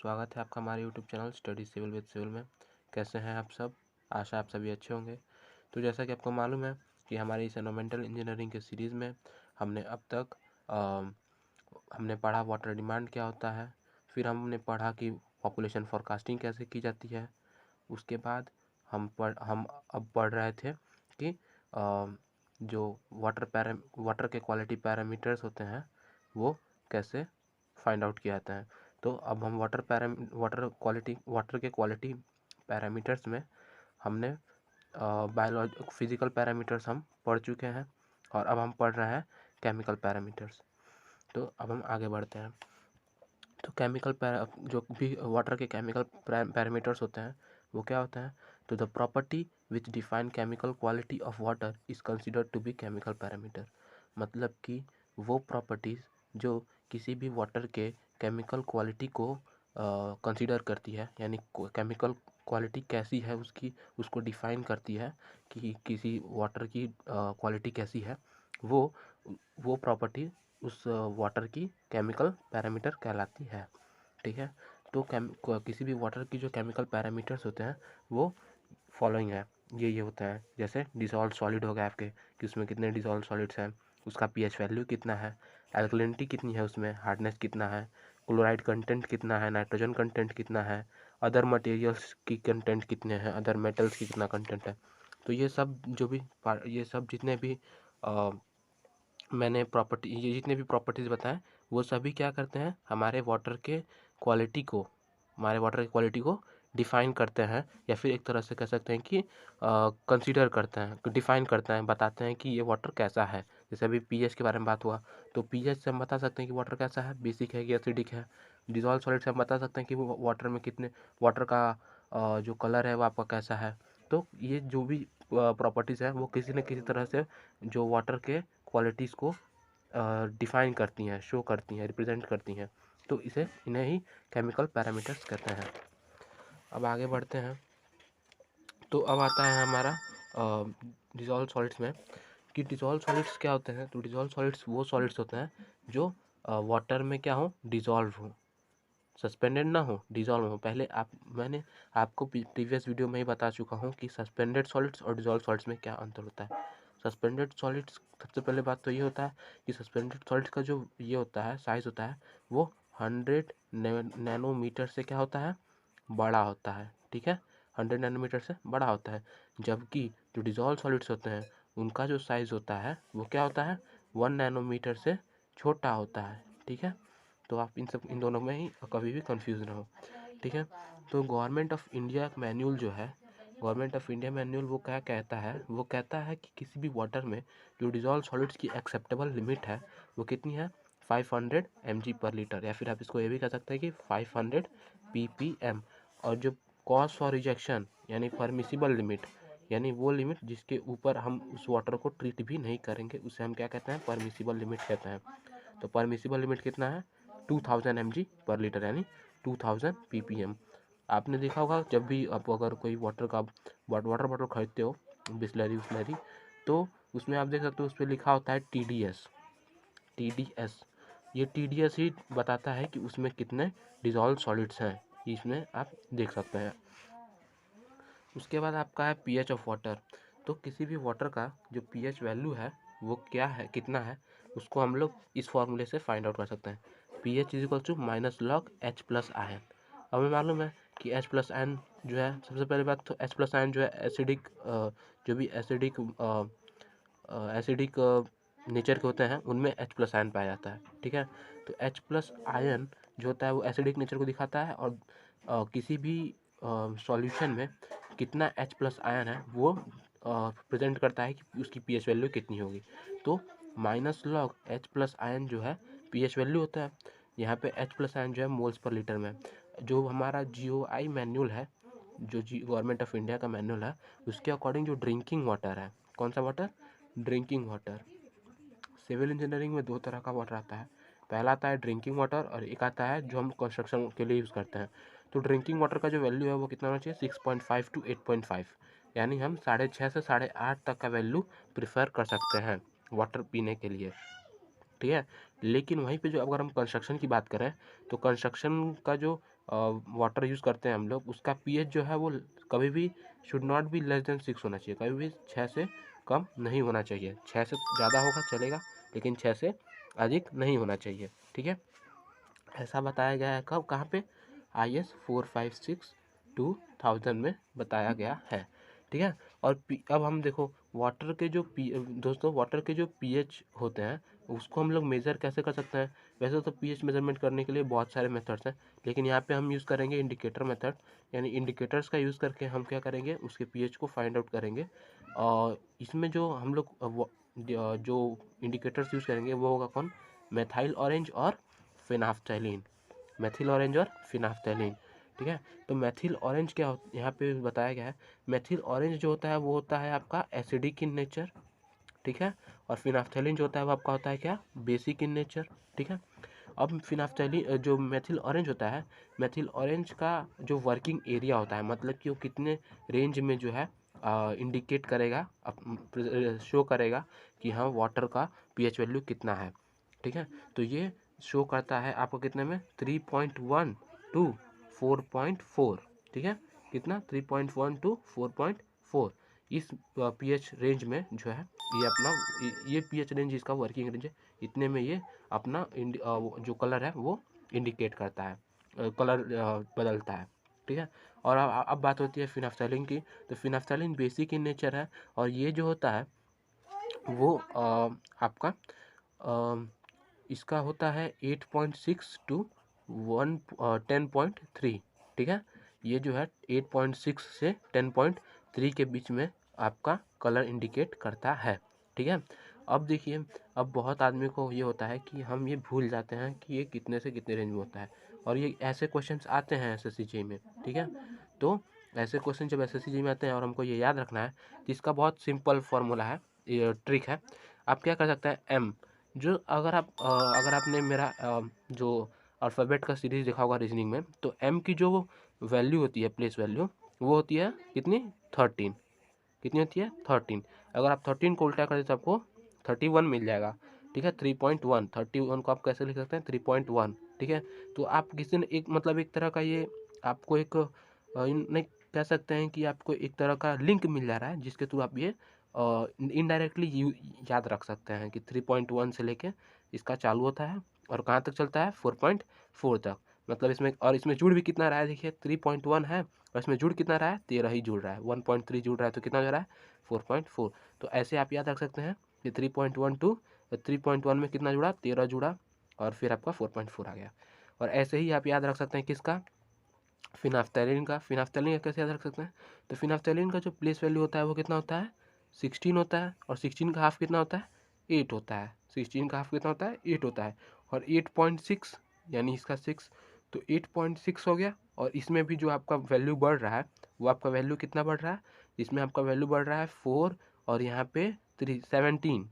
स्वागत है आपका हमारे YouTube channel study civil with civil में। कैसे हैं आप सब? आशा आप सभी अच्छे होंगे। तो जैसा कि आपको मालूम है कि हमारी इस एनवायरमेंटल इंजीनियरिंग के सीरीज़ में हमने अब तक हमने पढ़ा वाटर डिमांड क्या होता है, फिर हमने पढ़ा कि पॉपुलेशन फोरकास्टिंग कैसे की जाती है। उसके बाद हम अब पढ़ रहे थे कि जो वाटर के क्वालिटी पैरामीटर्स होते हैं वो कैसे फाइंड आउट किया जाता है। तो अब हम वाटर के क्वालिटी पैरामीटर्स में हमने फिजिकल पैरामीटर्स हम पढ़ चुके हैं और अब हम पढ़ रहे हैं केमिकल पैरामीटर्स। तो अब हम आगे बढ़ते हैं। तो जो भी वाटर के केमिकल पैरामीटर्स होते हैं वो क्या होता है? तो the property which define chemical quality of water is considered to be chemical parameter. मतलब कि वो प्रॉपर्टीज़ जो किसी भी वाटर के केमिकल क्वालिटी को कंसिडर करती है, यानी केमिकल क्वालिटी कैसी है उसको डिफाइन करती है कि किसी वाटर की क्वालिटी कैसी है, वो प्रॉपर्टी उस वाटर की केमिकल पैरामीटर कहलाती है। ठीक है। तो किसी भी वाटर की जो केमिकल पैरामीटर्स होते हैं वो फॉलोइंग है, ये होता है। जैसे डिसॉल्व सॉलिड हो गया आपके, कि उसमें कितने डिसॉल्व सॉलिड्स हैं, उसका पीएच वैल्यू कितना है, एल्कलिनिटी कितनी है, उसमें हार्डनेस कितना है, क्लोराइड कंटेंट कितना है, नाइट्रोजन कंटेंट कितना है, अदर मटेरियल्स की कंटेंट कितने हैं, अदर मेटल्स की कितना कंटेंट है। तो ये सब जितने भी मैंने ये जितने भी प्रॉपर्टीज़ बताएं वो सभी क्या करते हैं, हमारे वाटर की क्वालिटी को डिफ़ाइन करते हैं, या फिर एक तरह से कह सकते हैं कि कंसीडर करते हैं, डिफ़ाइन करते हैं, बताते हैं कि ये वाटर कैसा है। जैसे अभी पीएच के बारे में बात हुआ, तो पीएच से हम बता सकते हैं कि वाटर कैसा है, बेसिक है कि एसिडिक है। डिजॉल्व सॉलिड से हम बता सकते हैं कि वो वाटर का जो कलर है वो आपका कैसा है। तो ये जो भी प्रॉपर्टीज़ है वो किसी न किसी तरह से जो वाटर के क्वालिटीज़ को डिफ़ाइन करती हैं, शो करती हैं, रिप्रेजेंट करती हैं। तो इन्हें ही केमिकल पैरामीटर्स कहते हैं। अब आगे बढ़ते हैं। तो अब आता है हमारा डिज़ोल्व सॉलिड्स में, कि डिज़ोल्व सॉलिड्स क्या होते हैं। तो डिज़ोल्व सॉलिड्स वो सॉलिड्स होते हैं जो वाटर में क्या हो, डिज़ोल्व हो, सस्पेंडेड ना हो, डिज़ोल्व हो। मैंने आपको प्रीवियस वीडियो में ही बता चुका हूँ कि सस्पेंडेड सॉलिड्स और डिज़ोल्व सॉलिड्स में क्या अंतर होता है। सस्पेंडेड सॉलिड्स, सबसे पहले बात तो ये होता है कि सस्पेंडेड सॉलिड्स का जो ये होता है, साइज़ होता है, वो 100 नैनोमीटर से क्या होता है, बड़ा होता है। ठीक है, 100 नैनोमीटर से बड़ा होता है। जबकि जो डिज़ोल्व सॉलिड्स होते हैं उनका जो साइज़ होता है वो क्या होता है, 1 नैनोमीटर से छोटा होता है। ठीक है, तो आप इन दोनों में ही कभी भी कंफ्यूज ना हो। ठीक है। तो गवर्नमेंट ऑफ इंडिया मैन्यूल वो क्या कहता है, वो कहता है कि किसी भी वाटर में जो डिज़ोल्व सॉलिड्स की एक्सेप्टेबल लिमिट है वो कितनी है, 500 mg/लीटर, या फिर आप इसको ये भी कह सकते हैं कि 500 ppm। और जो कॉज फॉर रिजेक्शन यानी परमिसिबल लिमिट, यानी वो लिमिट जिसके ऊपर हम उस वाटर को ट्रीट भी नहीं करेंगे, उसे हम क्या कहते हैं, परमिसिबल लिमिट कहते हैं। तो परमिसिबल लिमिट कितना है, 2000 mg/लीटर, यानी 2000 ppm। आपने देखा होगा जब भी आप अगर कोई वाटर बॉटल खरीदते हो, बिस्लरी, तो उसमें आप देख सकते हो उस पर लिखा होता है TDS। ये TDS ही बताता है कि उसमें कितने डिज़ोल्व सॉलिड्स हैं, इसमें आप देख सकते हैं। उसके बाद आपका है पीएच ऑफ वाटर। तो किसी भी वाटर का जो पीएच वैल्यू है वो क्या है, कितना है, उसको हम लोग इस फॉर्मूले से फाइंड आउट कर सकते हैं। pH is equal to -log H+ion। हमें मालूम है कि H+ion जो है, सबसे पहली बात तो H+ion जो है एसिडिक, जो भी एसिडिक नेचर के होते हैं उनमें H+ion पाया जाता है। ठीक है, तो H+ion जो होता है वो एसिडिक नेचर को दिखाता है, और किसी भी सॉल्यूशन में कितना H+ion है वो प्रेजेंट करता है कि उसकी पीएच वैल्यू कितनी होगी। तो -log H+ion जो है पीएच वैल्यू होता है। यहाँ पे H+ion जो है मोल्स पर लीटर में। जो हमारा GOI मैनुअल है, जो गवर्नमेंट ऑफ इंडिया का मैनुअल है, उसके अकॉर्डिंग जो ड्रिंकिंग वाटर है, कौन सा water, drinking water. Civil engineering में दो तरह का वाटर आता है, पहला आता है ड्रिंकिंग वाटर और एक आता है जो हम कंस्ट्रक्शन के लिए यूज़ करते हैं। तो ड्रिंकिंग वाटर का जो वैल्यू है वो कितना होना चाहिए, 6.5 to 8.5, यानी हम 6.5 से 8.5 तक का वैल्यू प्रिफर कर सकते हैं वाटर पीने के लिए। ठीक है, लेकिन वहीं पे जो अगर हम कंस्ट्रक्शन की बात करें तो कंस्ट्रक्शन का जो वाटर यूज़ करते हैं हम लोग, उसका पीएच जो है वो कभी भी should not be less than 6 होना चाहिए, कभी भी 6 से कम नहीं होना चाहिए। 6 से ज़्यादा होगा चलेगा, लेकिन 6 से अधिक नहीं होना चाहिए, ठीक है। ऐसा बताया गया है कब, कहाँ पे, IS 456 2000 में बताया गया है, ठीक है। और अब हम देखो वाटर के जो दोस्तों वाटर के जो पीएच होते हैं उसको हम लोग मेज़र कैसे कर सकते हैं। वैसे तो पीएच मेजरमेंट करने के लिए बहुत सारे मेथड्स हैं, लेकिन यहाँ पे हम यूज़ करेंगे इंडिकेटर मेथड, यानी इंडिकेटर्स का यूज़ करके हम क्या करेंगे, उसके पीएच को फाइंड आउट करेंगे। और इसमें जो हम लोग जो इंडिकेटर्स यूज़ करेंगे वो होगा कौन, मेथाइल ऑरेंज और फिनाफ्थैलीन, मेथिल ऑरेंज और फिनाफ्थैलीन, ठीक है। तो मेथिल ऑरेंज क्या यहाँ पे बताया गया है, मेथिल ऑरेंज जो होता है वो होता है आपका एसिडिक इन नेचर, ठीक है। और फिनाफ्थैलीन जो होता है वो आपका होता है क्या, बेसिक इन नेचर, ठीक है। अब फिनाफ्थैलीन जो मेथिल ऑरेंज होता है, मेथिल ऑरेंज का जो वर्किंग एरिया होता है, मतलब कि वो कितने रेंज में जो है इंडिकेट करेगा, शो करेगा कि हाँ वाटर का पीएच वैल्यू कितना है, ठीक है। तो ये शो करता है आपको कितने में, 3.1 टू 4.4, ठीक है। कितना, 3.1 टू 4.4, इस पीएच रेंज में जो है ये अपना ये पीएच रेंज इसका वर्किंग रेंज है, इतने में ये अपना जो कलर है वो इंडिकेट करता है, कलर बदलता है, ठीक है। और अब बात होती है फिनाफ्थैलीन की, तो फिनाफ्थैलीन बेसिक इन नेचर है, और ये जो होता है वो आपका इसका होता है 8.6 टू 10.3, ठीक है। ये जो है 8.6 से 10.3 के बीच में आपका कलर इंडिकेट करता है, ठीक है। अब देखिए, अब बहुत आदमी को ये होता है कि हम ये भूल जाते हैं कि ये कितने से कितने रेंज में होता है, और ये ऐसे क्वेश्चंस आते हैं SSCJ में, ठीक है। तो ऐसे क्वेश्चन जब SSCJ में आते हैं और हमको ये याद रखना है, तो इसका बहुत सिंपल फार्मूला है, ये ट्रिक है। आप क्या कर सकते हैं, M जो अगर आपने मेरा जो अल्फ़ाबेट का सीरीज़ देखा होगा रीजनिंग में, तो M की जो वैल्यू होती है, प्लेस वैल्यू, वो होती है कितनी, 13, कितनी होती है, 13। अगर आप 13 को उल्टा कर दें तो आपको 31 मिल जाएगा, ठीक है। 3.1, 31 को आप कैसे लिख सकते हैं, 3.1, ठीक है। तो आप किसी ने एक मतलब एक तरह का ये आपको एक नहीं कह सकते हैं कि आपको एक तरह का लिंक मिल जा रहा है, जिसके थ्रू आप ये इनडायरेक्टली याद रख सकते हैं कि 3.1 से लेके इसका चालू होता है और कहाँ तक चलता है, 4.4 तक। मतलब इसमें, और इसमें जुड़ भी कितना रहा है, देखिए 3.1 है और इसमें जुड़ कितना रहा है, 13 ही जुड़ रहा है, 1.3 जुड़ रहा है, तो कितना हो रहा है, 4.4। तो ऐसे आप याद रख सकते हैं कि 3.1 टू 3.1 में कितना जुड़ा, 13 जुड़ा, और फिर आपका 4.4 आ गया। और ऐसे ही आप याद रख सकते हैं किसका, फिनाफ्थैलीन का। फिनाफ्थैलीन का कैसे याद रख सकते हैं, तो फिनाफ्थैलीन का जो प्लेस वैल्यू होता है वो कितना होता है, 16 होता है, और 16 का हाफ कितना होता है, 8 होता है। 16 का हाफ कितना होता है, 8 होता है, और 8.6 यानी इसका 6, तो 8.6 हो गया। और इसमें भी जो आपका वैल्यू बढ़ रहा है, वो आपका वैल्यू कितना बढ़ रहा है, इसमें आपका वैल्यू बढ़ रहा है 4, और यहाँ पे 17,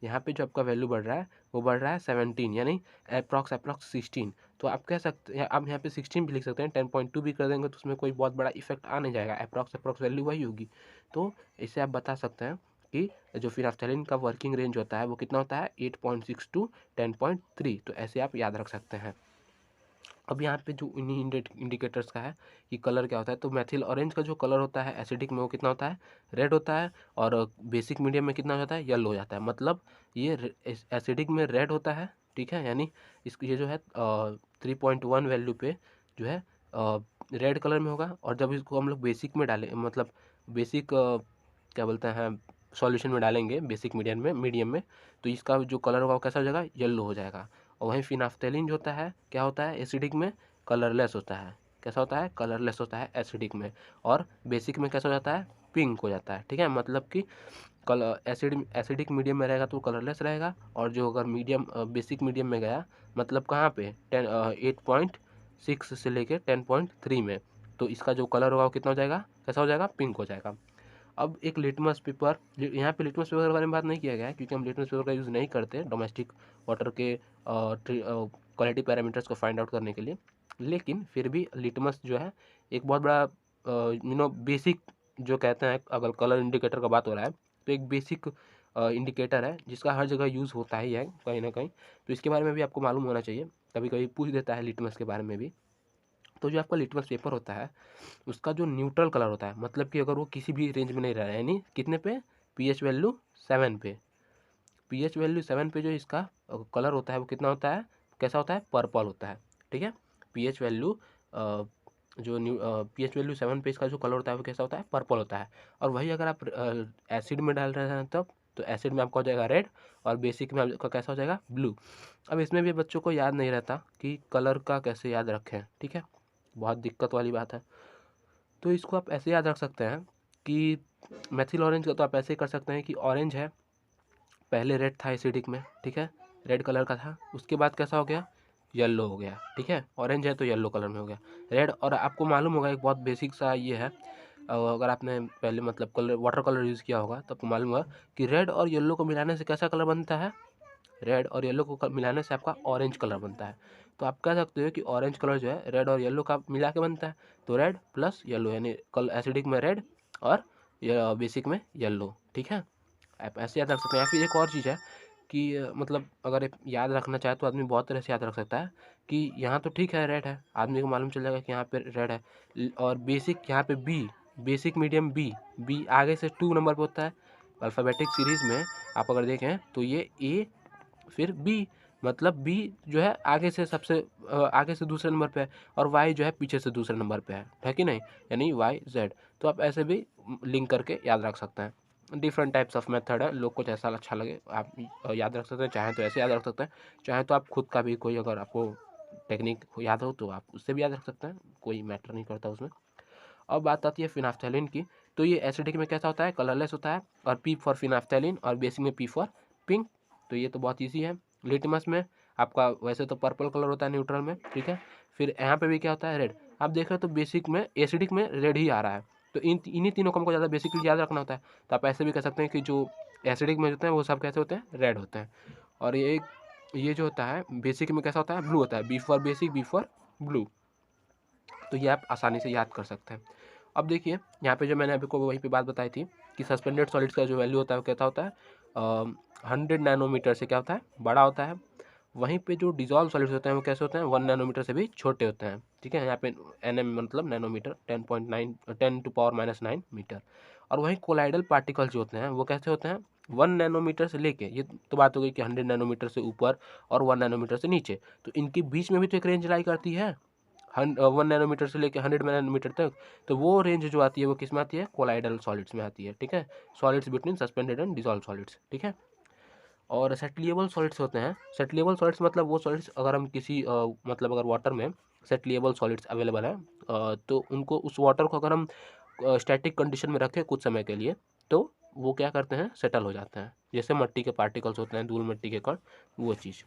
यहाँ पे जो आपका वैल्यू बढ़ रहा है वो बढ़ रहा है 17, यानी अप्रॉक्स 16। तो आप कह सकते हैं, आप यहाँ पे 16 भी लिख सकते हैं, 10.2 भी कर देंगे तो उसमें कोई बहुत बड़ा इफेक्ट आ नहीं जाएगा, अप्रॉक्स वैल्यू वही होगी। तो इससे आप बता सकते हैं कि जो फिनाफ्थैलीन का वर्किंग रेंज होता है वो कितना होता है, 8.6 टू 10.3। तो ऐसे आप याद रख सकते हैं। अब यहाँ पे जो इन्हीं इंडिकेटर्स का है कि कलर क्या होता है, तो मेथिल ऑरेंज का जो कलर होता है एसिडिक में वो कितना होता है, रेड होता है, और बेसिक मीडियम में कितना हो जाता है, येलो हो जाता है। मतलब ये एसिडिक में रेड होता है, ठीक है, यानी ये जो है 3.1 वैल्यू पे जो है रेड कलर में होगा, और जब इसको हम लोग बेसिक में डालें, मतलब बेसिक क्या बोलते हैं, सॉल्यूशन में डालेंगे, बेसिक मीडियम में, तो इसका जो कलर होगा वो कैसा हो जाएगा, येलो हो जाएगा। और वहीं फिनाफ्थैलीन जो होता है क्या होता है, एसिडिक में कलरलेस होता है, कैसा होता है, कलरलेस होता है एसिडिक में, और बेसिक में कैसा हो जाता है, पिंक हो जाता है, ठीक है। मतलब कि एसिडिक मीडियम में रहेगा तो कलरलेस रहेगा, और जो अगर मीडियम बेसिक मीडियम में गया, मतलब कहाँ पे 8.6 से लेके 10.3 में, तो इसका जो कलर होगा वो कितना हो जाएगा, कैसा हो जाएगा, पिंक हो जाएगा। अब एक लिटमस पेपर, यहाँ पे लिटमस पेपर के बारे में बात नहीं किया गया है, क्योंकि हम लिटमस पेपर का यूज़ नहीं करते डोमेस्टिक वाटर के क्वालिटी पैरामीटर्स को फाइंड आउट करने के लिए। लेकिन फिर भी लिटमस जो है एक बहुत बड़ा बेसिक, जो कहते हैं, अगर कलर इंडिकेटर का बात हो रहा है तो एक बेसिक इंडिकेटर है जिसका हर जगह यूज़ होता ही है कहीं ना कहीं। तो इसके बारे में भी आपको मालूम होना चाहिए, कभी कभी पूछ देता है लिटमस के बारे में भी। तो जो आपका लिटमस पेपर होता है उसका जो न्यूट्रल कलर होता है, मतलब कि अगर वो किसी भी रेंज में नहीं रह रहा है, यानी कितने पे, पीएच वैल्यू 7 पे, पीएच वैल्यू 7 पे जो इसका कलर होता है वो कितना होता है, कैसा होता है, पर्पल होता है। ठीक है, पीएच वैल्यू जो पीएच वैल्यू 7 पे इसका जो कलर होता है वो कैसा होता है, पर्पल होता है। और वही अगर आप एसिड में डाल रहे हैं तब, तो एसिड में आपका हो जाएगा रेड और बेसिक में आपका कैसा हो जाएगा, ब्लू। अब इसमें भी बच्चों को याद नहीं रहता कि कलर का कैसे याद रखें। ठीक है, बहुत दिक्कत वाली बात है। तो इसको आप ऐसे याद रख सकते हैं कि मैथिल ऑरेंज का तो आप ऐसे ही कर सकते हैं कि ऑरेंज है, पहले रेड था एसिडिक में, ठीक है, रेड कलर का था, उसके बाद कैसा हो गया, येलो हो गया। ठीक है, ऑरेंज है तो येलो कलर में हो गया, रेड। और आपको मालूम होगा एक बहुत बेसिक सा ये है, अगर आपने पहले मतलब कलर वाटर कलर यूज़ किया होगा तो आपको मालूम होगा कि रेड और येलो को मिलाने से कैसा कलर बनता है, रेड और येलो को मिलाने से आपका ऑरेंज कलर बनता है। तो आप कह सकते हो कि ऑरेंज कलर जो है रेड और येलो का मिला के बनता है, तो रेड प्लस येलो, यानी कल एसिडिक में रेड और बेसिक में येलो। ठीक है, आप ऐसे याद रख सकते हैं। या फिर एक और चीज़ है कि मतलब अगर याद रखना चाहे तो आदमी बहुत तरह से याद रख सकता है कि यहाँ तो ठीक है रेड है, आदमी को मालूम चल जाएगा कि यहाँ पे रेड है, और बेसिक यहाँ पे B, basic medium B, B आगे से 2 नंबर पे होता है। अल्फ़ाबेटिक सीरीज़ में आप अगर देखें तो ये ए फिर बी, मतलब बी जो है आगे से सबसे आगे से दूसरे नंबर पे है, और वाई जो है पीछे से दूसरे नंबर पे है कि नहीं, यानी वाई जेड। तो आप ऐसे भी लिंक करके याद रख सकते हैं। डिफरेंट टाइप्स ऑफ मेथड है, लोग को जैसा अच्छा लगे आप याद रख सकते हैं, चाहे तो ऐसे याद रख सकते हैं, चाहे तो आप खुद का भी कोई अगर आपको टेक्निक याद हो तो आप उससे भी याद रख सकते हैं, कोई मैटर नहीं करता उसमें। अब बात आती है फिनाफ्थैलिन की, तो ये एसिडिक में कैसा होता है, कलरलेस होता है, और पी फॉर फिनाफ्थैलिन, और बेसिक में पी फॉर पिंक। तो ये तो बहुत ईजी है। लिटमस में आपका वैसे तो पर्पल कलर होता है न्यूट्रल में, ठीक है, फिर यहाँ पे भी क्या होता है, रेड। आप देख रहे हो तो बेसिक में एसिडिक में रेड ही आ रहा है, तो इन्हीं तीनों को हमको ज़्यादा बेसिकली याद रखना होता है। तो आप ऐसे भी कह सकते हैं कि जो एसिडिक में होते हैं वो सब कैसे होते हैं, रेड होते हैं। और ये जो होता है बेसिक में कैसा होता है, ब्लू होता है, B for basic, B for blue. तो ये आप आसानी से याद कर सकते हैं। अब देखिए यहाँ पे जो मैंने अभी को वहीं पे बात बताई थी कि सस्पेंडेड सॉलिड्स का जो वैल्यू होता है वो कैसा होता है, 100 नैनोमीटर से क्या होता है, बड़ा होता है। वहीं पे जो डिजॉल्व सॉलिड्स होते हैं वो कैसे होते हैं, 1 नैनोमीटर से भी छोटे होते हैं। ठीक है, यहाँ पे एनएम मतलब नैनोमीटर, 10.9 10⁻⁹ मीटर। और वहीं कोलाइडल पार्टिकल्स जो होते हैं वो कैसे होते हैं, 1 नैनोमीटर से लेके, ये तो बात हो गई कि 100 नैनोमीटर से ऊपर और 1 नैनोमीटर से नीचे, तो इनके बीच में भी तो एक रेंज लाई करती है, 1 नैनोमीटर से लेकर 100 नैनोमीटर तक। तो वो रेंज जो आती है वो किस में आती है, कोलाइडल सॉलिड्स में आती है। ठीक है, solids between suspended and dissolve solids. ठीक है, और सेटलिएबल सॉलिड्स होते हैं। सेटलिएबल सॉलिड्स मतलब वो सॉलिड्स अगर हम किसी मतलब अगर वाटर में सेटलिएबल सॉलिड्स अवेलेबल है, तो उनको उस वाटर को अगर हम स्टैटिक कंडीशन में रखें कुछ समय के लिए, तो वो क्या करते हैं, सेटल हो जाते हैं, जैसे मिट्टी के पार्टिकल्स होते हैं, धूल मिट्टी के कण, वो चीज़।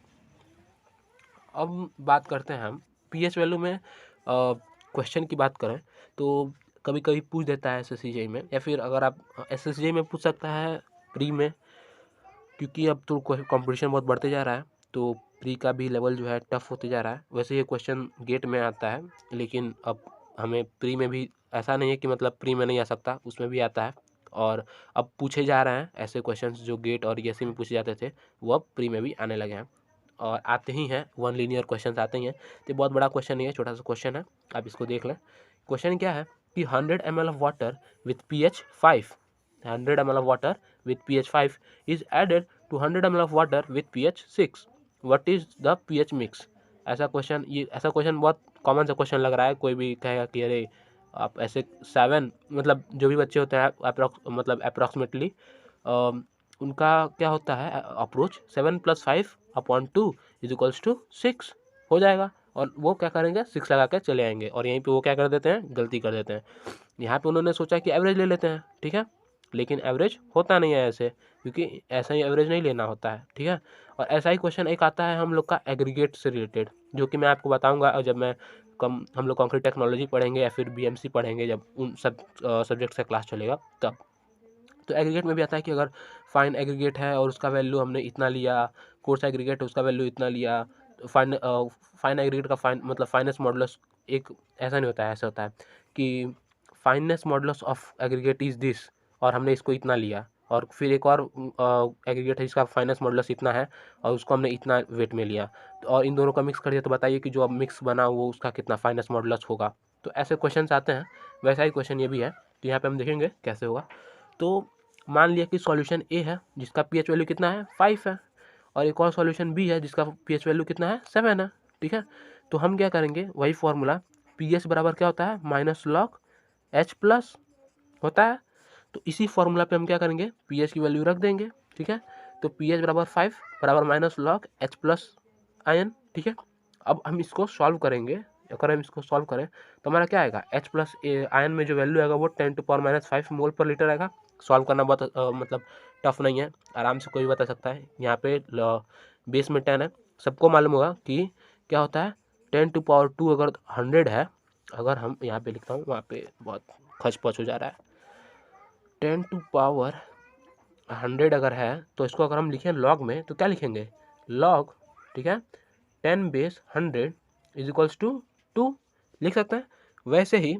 अब बात करते हैं हम पीएच वैल्यू में क्वेश्चन की बात करें तो कभी कभी पूछ देता है एसएससीजे में, या फिर अगर आप एसएससीजे में पूछ सकता है प्री में, क्योंकि अब तो कंपटीशन बहुत बढ़ते जा रहा है, तो प्री का भी लेवल जो है टफ होते जा रहा है। वैसे ये क्वेश्चन गेट में आता है, लेकिन अब हमें प्री में भी, ऐसा नहीं है कि मतलब प्री में नहीं आ सकता, उसमें भी आता है। और अब पूछे जा रहे हैं ऐसे क्वेश्चंस जो गेट और ईएससी में पूछे जाते थे, वो अब प्री में भी आने लगे हैं और आते ही हैं, वन लीनियर क्वेश्चन आते ही हैं। तो बहुत बड़ा क्वेश्चन नहीं है, छोटा सा क्वेश्चन है, आप इसको देख लें। क्वेश्चन क्या है कि 100 ml of water with pH 5, 100 ml of water with pH 5 is added to 100 ml of water with pH 6, what is the pH mix. ऐसा क्वेश्चन, ये ऐसा क्वेश्चन बहुत कॉमन सा क्वेश्चन लग रहा है, कोई भी कहेगा कि अरे आप ऐसे 7, मतलब जो भी बच्चे होते हैं मतलब अप्रॉक्सीमेटली उनका क्या होता है अप्रोच, 7 + 5/2 = 6 हो जाएगा, और वो क्या करेंगे 6 लगा के चले आएंगे, और यहीं पे वो क्या कर देते हैं, गलती कर देते हैं। यहाँ पे उन्होंने सोचा कि एवरेज ले लेते हैं, ठीक है, लेकिन एवरेज होता नहीं है ऐसे, क्योंकि ऐसा ही एवरेज नहीं लेना होता है। ठीक है, और ऐसा ही क्वेश्चन एक आता है हम लोग का एग्रीगेट से रिलेटेड, जो कि मैं आपको बताऊंगा जब मैं हम लोग कंक्रीट टेक्नोलॉजी पढ़ेंगे या फिर बीएमसी पढ़ेंगे, जब उन सब सब्जेक्ट का क्लास चलेगा तब। तो एग्रीगेट में भी आता है कि अगर फाइन एग्रीगेट है और उसका वैल्यू हमने इतना लिया, कोर्स एग्रीगेट है उसका वैल्यू इतना लिया, तो फाइन एग्रीगेट का फाइन मतलब फाइनेस मॉडुलस एक ऐसा नहीं होता है, ऐसा होता है कि finance modulus of aggregate is this, और हमने इसको इतना लिया, और फिर एक और एग्रीगेट है जिसका फाइनेंस मॉडुलस इतना है और उसको हमने इतना वेट में लिया, तो और इन दोनों का मिक्स कर दिया, तो बताइए कि जो अब मिक्स बना वो उसका कितना फाइनेंस मॉडुलस होगा। तो ऐसे क्वेश्चन आते हैं, वैसा ही क्वेश्चन ये भी है, तो यहाँ पे हम देखेंगे कैसे होगा। तो मान लिया कि सॉल्यूशन ए है जिसका पीएच वैल्यू कितना है 5 है, और एक और सॉल्यूशन बी है जिसका पीएच वैल्यू कितना है 7 है, ठीक है। तो हम क्या करेंगे, वही फॉर्मूला पीएच बराबर क्या होता है माइनस लॉग एच प्लस होता है। तो इसी फॉर्मूला पे हम क्या करेंगे, पीएच की वैल्यू रख देंगे, ठीक है। तो पीएच बराबर 5 बराबर minus log H plus ion, ठीक है। अब हम इसको सॉल्व करेंगे, अगर हम इसको सॉल्व करें तो हमारा क्या आएगा, एच प्लस आयन में जो वैल्यू आएगा वो 10⁻⁵ मोल पर लीटर आएगा। सॉल्व करना बहुत मतलब टफ नहीं है, आराम से कोई बता सकता है। यहाँ पे बेस में 10 है, सबको मालूम होगा कि क्या होता है 10⁻2 अगर 100 है, अगर हम यहाँ पे लिखता हूँ, वहाँ पे बहुत खच पच हो जा रहा है, 10⁻100 अगर है तो इसको अगर हम लिखें लॉग में तो क्या लिखेंगे, लॉग, ठीक है, 10⁻100 इज इक्वल्स टू 2 लिख सकते हैं। वैसे ही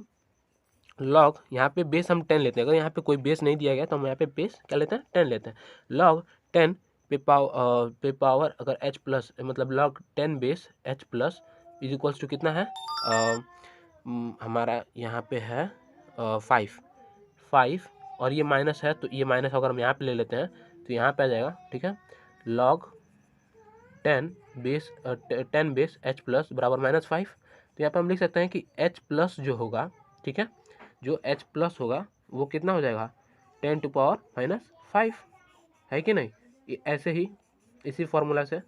लॉग यहाँ पे बेस हम 10 लेते हैं, अगर यहाँ पे कोई बेस नहीं दिया गया तो हम यहाँ पे बेस क्या लेते हैं 10 लेते हैं। लॉग 10 पे पावर अगर h प्लस मतलब log 10 base h plus is equals to कितना है, हमारा यहाँ पे है 5 और ये माइनस है, तो ये माइनस अगर हम यहाँ पे ले लेते हैं तो यहाँ पे आ जाएगा, ठीक है। लॉग 10 बेस h प्लस बराबर -5। तो यहाँ पे हम लिख सकते हैं कि h प्लस जो होगा, ठीक है, जो h प्लस होगा वो कितना हो जाएगा 10⁻⁵ है कि नहीं। ऐसे ही इसी फॉर्मूला से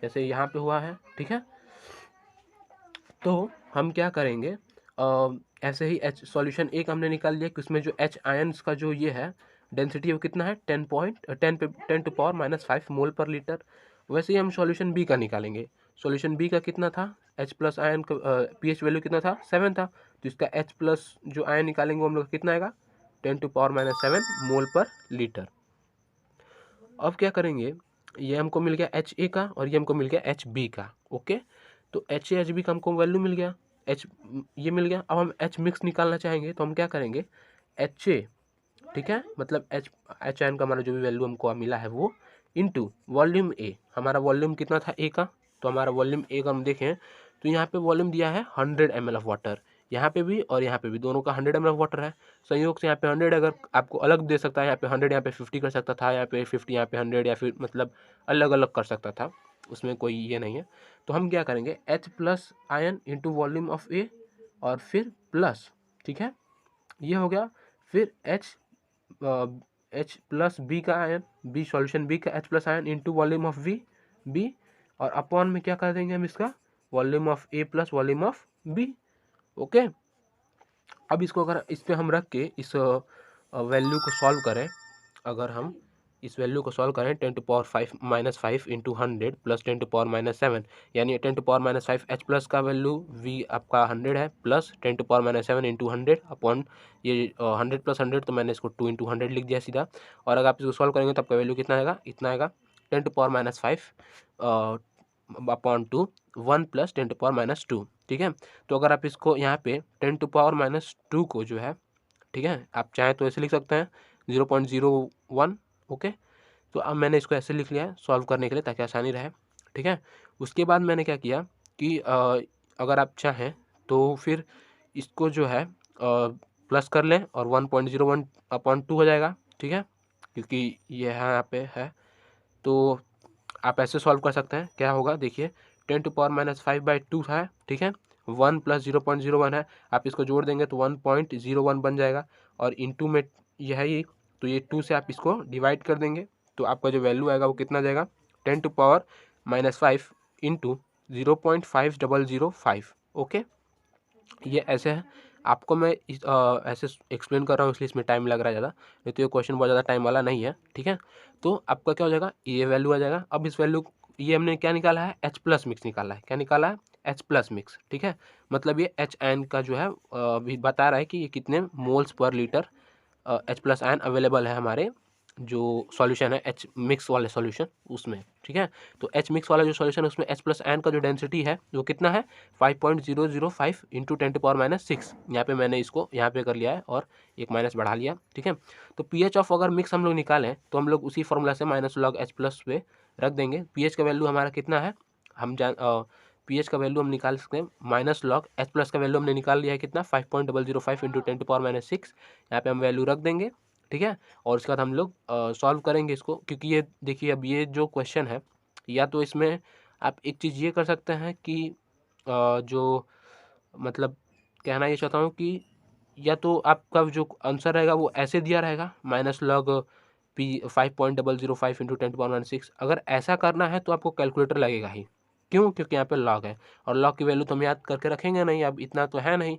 जैसे यहाँ पे हुआ है, ठीक है। तो हम क्या करेंगे, ऐसे ही एच सॉल्यूशन एक हमने निकाल लिया कि उसमें जो एच आयन्स का जो ये है डेंसिटी वो कितना है 10⁻⁵ मोल पर लीटर। वैसे ही हम सॉल्यूशन बी का निकालेंगे। सॉल्यूशन बी का कितना था, एच प्लस आयन का पीएच वैल्यू कितना था 7 था, तो इसका एच प्लस जो आयन निकालेंगे हम लोग कितना आएगा 10⁻⁷ मोल पर लीटर। अब क्या करेंगे, ये हमको मिल गया एच ए का और ये हमको मिल गया एच बी का, ओके। तो एच ए एच बी का हमको वैल्यू मिल गया, एच ये मिल गया। अब हम एच मिक्स निकालना चाहेंगे तो हम क्या करेंगे, एच ए, ठीक है, मतलब एच आयन का हमारा जो भी वैल्यू हमको मिला है वो इनटू वॉल्यूम ए। हमारा वॉल्यूम कितना था ए का, तो हमारा वॉल्यूम ए का हम देखें तो यहाँ पे वॉल्यूम दिया है 100 ml ऑफ वाटर, यहाँ पे भी और यहाँ पे भी दोनों का 100 ml ऑफ वाटर है। संयोग से यहाँ पे 100 अगर आपको अलग दे सकता है, यहाँ पे 100 यहाँ पे 50 कर सकता था, यहाँ पे 50 यहाँ पे 100, या फिर मतलब अलग अलग कर सकता था, उसमें कोई ये नहीं है। तो हम क्या करेंगे, H plus ion into volume of A और फिर प्लस, ठीक है, ये हो गया। फिर एच प्लस बी का आयन, बी सॉल्यूशन बी का H plus ion into volume of B और अपॉन में क्या कर देंगे हम इसका volume of A plus volume of B, okay. अब इसको अगर इस पे हम रख के इस वैल्यू को सॉल्व करें, अगर हम इस वैल्यू को सॉल्व करें 10⁻⁵ इंटू 100 प्लस 10⁻⁷, यानी 10⁻⁵ एच प्लस का वैल्यू वी आपका 100 है, प्लस 10⁻⁷ इंटू 100 अपॉन ये 100 प्लस 100, तो मैंने इसको 2 इंटू 100 लिख दिया सीधा। और अगर आप इसको सॉल्व करेंगे तो आपका वैल्यू कितना आएगा, इतना आएगा 10⁻⁵ अपॉन 2 1 प्लस 10⁻⁻2, ठीक है। तो अगर आप इसको यहाँ पे 10⁻⁻2 को जो है, ठीक है, आप चाहें तो ऐसे लिख सकते हैं 0.01, ओके। तो अब मैंने इसको ऐसे लिख लिया है सॉल्व करने के लिए ताकि आसानी रहे, ठीक है। उसके बाद मैंने क्या किया कि अगर आप चाहें तो फिर इसको जो है प्लस कर लें और 1.01/2 हो जाएगा, ठीक है, क्योंकि ये यहाँ पे है। तो आप ऐसे सॉल्व कर सकते हैं, क्या होगा देखिए 10⁻⁵/2 है, ठीक है, 1 प्लस 0.01 है, आप इसको जोड़ देंगे तो 1.01 बन जाएगा, और इंटू में यह है ये, तो ये 2 से आप इसको डिवाइड कर देंगे तो आपका जो वैल्यू आएगा वो कितना जाएगा 10⁻⁻5 इंटू 0.5005, ओके। ये ऐसे है, आपको मैं ऐसे एक्सप्लेन कर रहा हूँ इसलिए इसमें टाइम लग रहा है ज़्यादा, नहीं तो ये क्वेश्चन बहुत ज़्यादा टाइम वाला नहीं है, ठीक है। तो आपका क्या हो जाएगा, ये वैल्यू आ जाएगा। अब इस वैल्यू, ये हमने क्या निकाला है, एच प्लस मिक्स निकाला है, क्या निकाला है, एच प्लस मिक्स, ठीक है। मतलब ये एच आयन का जो है अभी बता रहा है कि ये कितने moles per litre H plus ion available है हमारे जो सॉल्यूशन है एच मिक्स वाले सॉल्यूशन उसमें, ठीक है। तो एच मिक्स वाला जो सॉल्यूशन है उसमें एच प्लस एन का जो डेंसिटी है वो कितना है 5.005 इंटू 10⁻⁶। यहाँ पे मैंने इसको यहाँ पे कर लिया है और एक माइनस बढ़ा लिया, ठीक है। तो पीएच ऑफ अगर मिक्स हम लोग निकालें तो हम लोग उसी फॉर्मूला से माइनस लॉग एच प्लस पे रख देंगे। पीएच का वैल्यू हमारा कितना है, हम पीएच का वैल्यू हम निकाल सकते हैं, माइनस लॉग एच प्लस का वैल्यू हमने निकाल लिया है कितना 5.005 इंटू 10⁻⁶। यहाँ पे हम वैल्यू रख देंगे, ठीक है। और उसके बाद हम लोग सॉल्व करेंगे इसको, क्योंकि ये देखिए अब ये जो क्वेश्चन है, या तो इसमें आप एक चीज़ ये कर सकते हैं कि जो मतलब कहना ये चाहता हूँ कि या तो आपका जो आंसर रहेगा वो ऐसे दिया रहेगा माइनस लॉग पी 5.005 इंटू 10⁻⁶। अगर ऐसा करना है तो आपको कैलकुलेटर लगेगा ही, क्यों, क्योंकि यहाँ पे लॉग है और लॉग की वैल्यू तो हम याद करके रखेंगे नहीं, अब इतना तो है नहीं।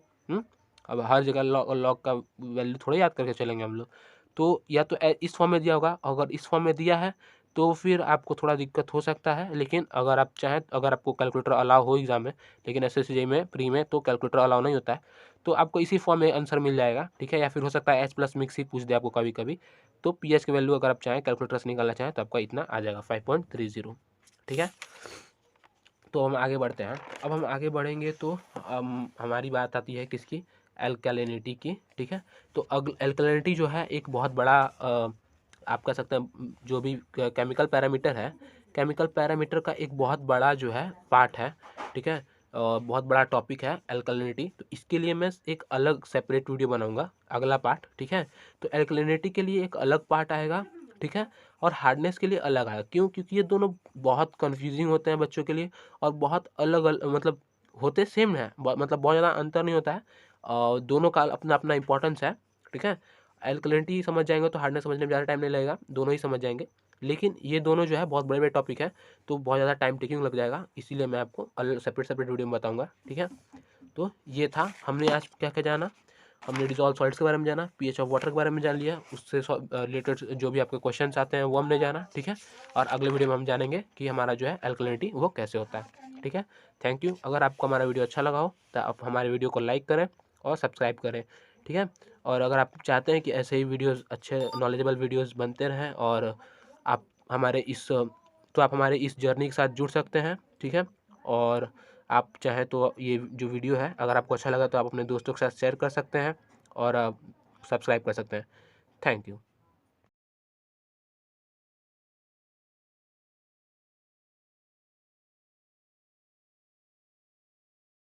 अब हर जगह लॉग का वैल्यू थोड़ा याद करके चलेंगे हम लोग। तो या तो इस फॉर्म में दिया होगा, अगर इस फॉर्म में दिया है तो फिर आपको थोड़ा दिक्कत हो सकता है, लेकिन अगर आप चाहें, अगर आपको कैलकुलेटर अलाउ हो एग्जाम में, लेकिन एसएससी में प्री में तो कैलकुलेटर अलाउ नहीं होता है, तो आपको इसी फॉर्म में आंसर मिल जाएगा, ठीक है। या फिर हो सकता है एच प्लस मिक्स ही पूछ दे आपको कभी कभी, तो पीएच की वैल्यू अगर आप चाहें कैलकुलेटर से निकालना चाहें तो आपका इतना आ जाएगा 5.30, ठीक है। तो हम आगे बढ़ते हैं। अब हम आगे बढ़ेंगे तो हमारी बात आती है किसकी, एल्कलिनिटी की, ठीक है। तो एल्कलिनिटी जो है एक बहुत बड़ा आप कह सकते हैं जो भी केमिकल पैरामीटर है, केमिकल पैरामीटर का एक बहुत बड़ा जो है पार्ट है, ठीक है। बहुत बड़ा टॉपिक है एल्कलिनिटी। तो इसके लिए मैं एक अलग सेपरेट वीडियो बनाऊंगा, अगला पार्ट, ठीक है। तो एल्कलिनिटी के लिए एक अलग पार्ट आएगा, ठीक है। और हार्डनेस के लिए अलग आएगा, क्यों, क्योंकि ये दोनों बहुत कंफ्यूजिंग होते हैं बच्चों के लिए और बहुत अलग अलग मतलब होते सेम है, मतलब बहुत ज़्यादा अंतर नहीं होता है, और दोनों का अपना अपना इंपॉर्टेंस है, ठीक है। एल्कलिनिटी समझ जाएंगे तो हार्डनेस समझने में ज़्यादा टाइम नहीं लगेगा, दोनों ही समझ जाएंगे। लेकिन ये दोनों जो है बहुत बड़े बड़े टॉपिक है, तो बहुत ज़्यादा टाइम टेकिंग लग जाएगा, इसीलिए मैं आपको अलग सेपरेट सेपरेट वीडियो में बताऊँगा, ठीक है। तो ये था, हमने आज क्या क्या जाना, हमने डिजॉल्व सॉल्ट्स के बारे में जाना, पीएच ऑफ वाटर के बारे में जान लिया, उससे रिलेटेड जो भी आपके क्वेश्चंस आते हैं वो हमने जाना, ठीक है। और अगले वीडियो में हम जानेंगे कि हमारा जो है एल्कलिनिटी वो कैसे होता है, ठीक है। Thank you. अगर आपको हमारा वीडियो अच्छा लगा हो तो आप हमारे वीडियो को लाइक करें और सब्सक्राइब करें, ठीक है। और अगर आप चाहते हैं कि ऐसे ही वीडियोज़, अच्छे नॉलेजेबल वीडियोज़ बनते रहें और आप हमारे इस तो आप हमारे इस जर्नी के साथ जुड़ सकते हैं, ठीक है। और आप चाहें तो ये जो वीडियो है अगर आपको अच्छा लगा तो आप अपने दोस्तों के साथ शेयर कर सकते हैं और सब्सक्राइब कर सकते हैं। Thank you.